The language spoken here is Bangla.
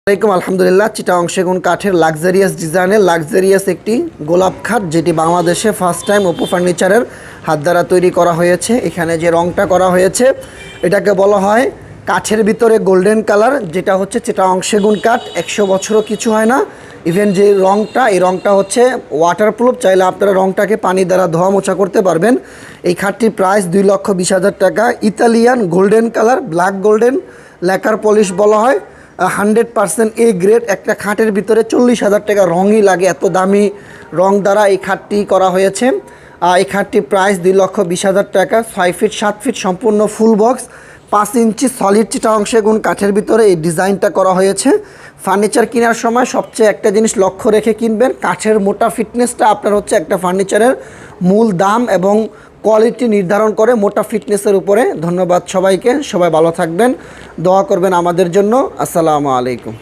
আসসালামাইকুম। আলহামদুলিল্লাহ, চিটাগং সেগুন কাঠের লাক্সারিয়াস ডিজাইনের লাক্সারিয়াস একটি গোলাপ খাট, যেটি বাংলাদেশে ফার্স্ট টাইম অপু ফার্নিচারের হাত দ্বারা তৈরি করা হয়েছে। এখানে যে রংটা করা হয়েছে এটাকে বলা হয় কাঠের ভিতরে গোল্ডেন কালার, যেটা হচ্ছে চিটাগং সেগুন কাঠ। 100 বছরও কিছু হয় না। ইভেন যে রংটা, এই রংটা হচ্ছে ওয়াটারপ্রুফ, চাইলে আপনারা রংটাকে পানি দ্বারা ধোয়া মোছা করতে পারবেন। এই খাটটির প্রাইস 2,20,000 টাকা। Italian golden colour, black golden lacquer polish বলা হয়। 100% এ গ্রেড একটা খাটের ভিতরে 40,000 টাকা রঙই লাগে, এত দামি রং দ্বারা এই খাটটি করা হয়েছে। এই খাটটির প্রাইস 2,20,000 টাকা। 6 ফিট 7 ফিট সম্পূর্ণ ফুল বক্স, 5 ইঞ্চি সলিড চিটাগং সেগুন কাঠের ভিতরে এই ডিজাইনটা করা হয়েছে। ফার্নিচার কেনার সময় সবচেয়ে একটা জিনিস লক্ষ্য রেখে কিনবেন, কাঠের মোটা ফিটনেসটা আপনার হচ্ছে একটা ফার্নিচারের মূল দাম এবং কোয়ালিটি নির্ধারণ করে, মোটা ফিটনেসের উপরে। ধন্যবাদ সবাইকে, সবাই ভালো থাকবেন, দোয়া করবেন আমাদের জন্য। আসসালামু আলাইকুম।